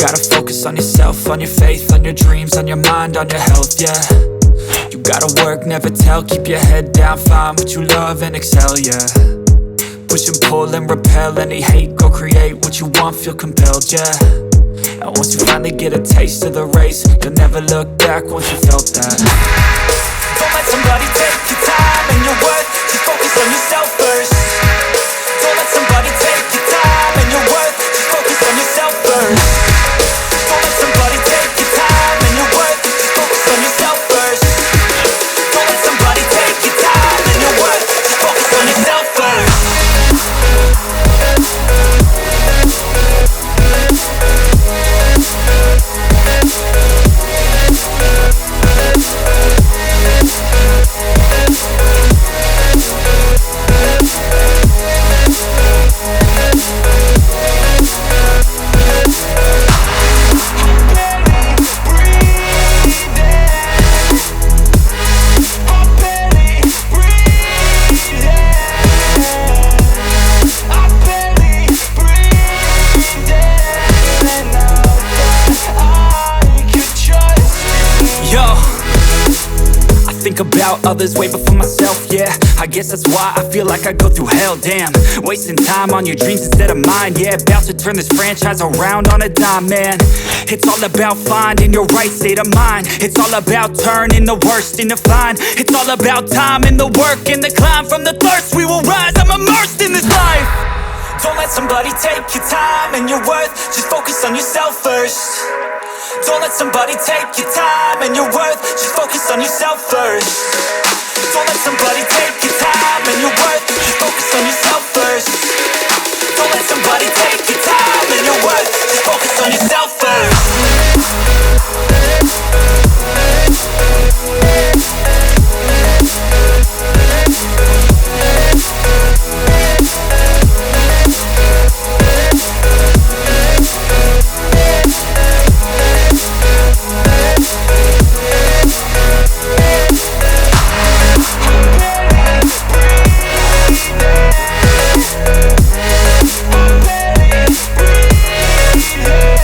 gotta focus on yourself, on your faith, on your dreams, on your mind, on your health, yeah. You gotta work, never tell, keep your head down, find what you love and excel, yeah. Push and pull and repel any hate, go create what you want, feel compelled, yeah. And once you finally get a taste of the race, you'll never look back once you felt that. Don't let somebody take your time and your worth, just focus on yourself first. Don't let somebody take your time and your worth, just focus on yourself first. Don't let somebody take your time and your worth, just focus on yourself first. Don't let somebody take your time and your worth, just focus on yourself first. Think about others way before myself, yeah. I guess that's why I feel like I go through hell, damn. Wasting time on your dreams instead of mine, yeah. About to turn this franchise around on a dime, man. It's all about finding your right state of mind. It's all about turning the worst into fine. It's all about time and the work and the climb. From the thirst we will rise, I'm immersed in this life. Don't let somebody take your time and your worth, just focus on yourself first. Don't let somebody take your time and your worth, just focus on yourself first. Don't let somebody take your time and your worth, just focus on yourself first. Don't let somebody take your time and your worth, just focus on yourself first. Yeah.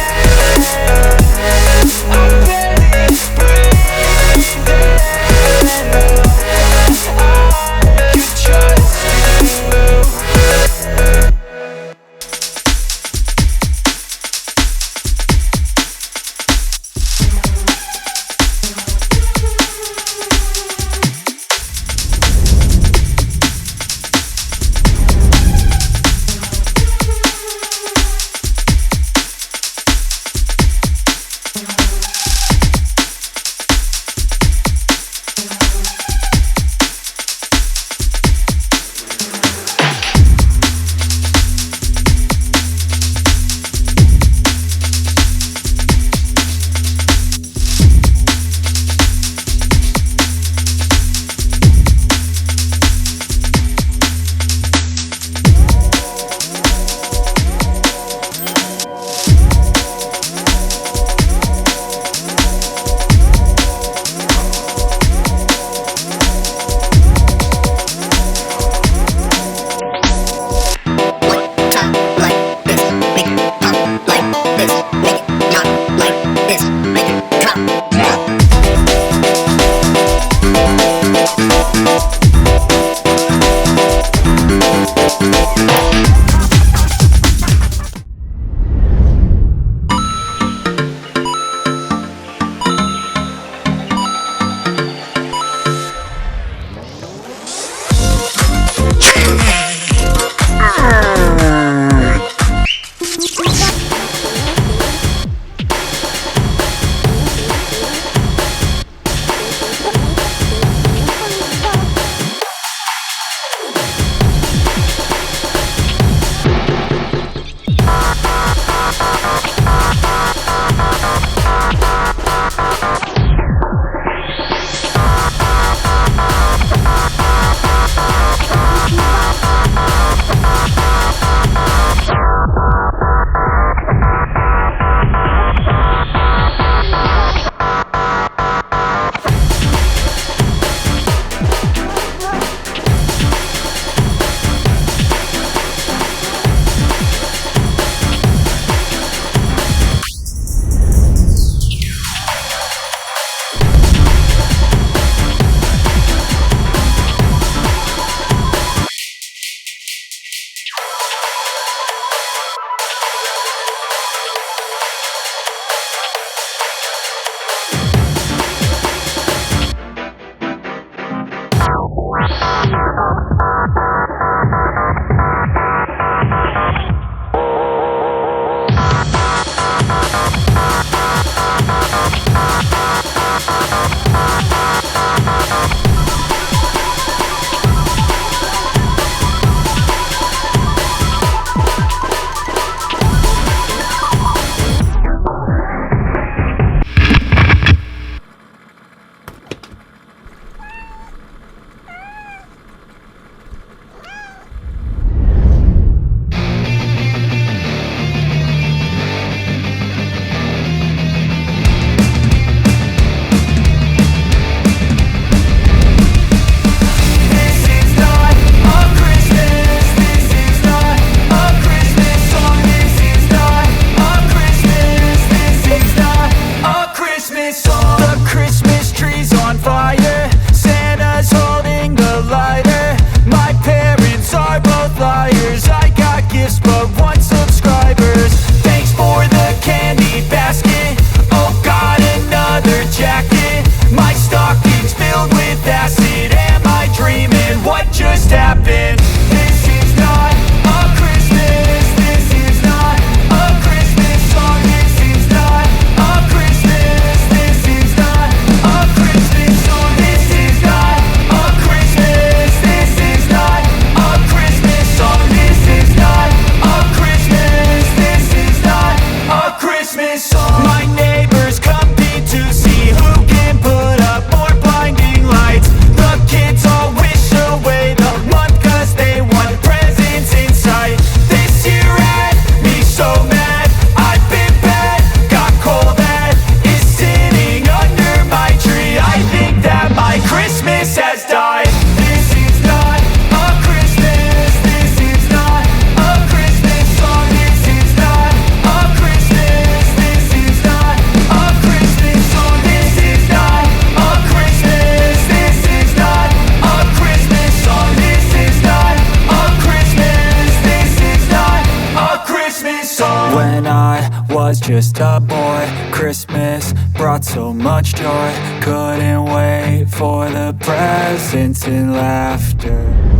just a boy. Christmas brought so much joy. Couldn't wait for the presents and laughter.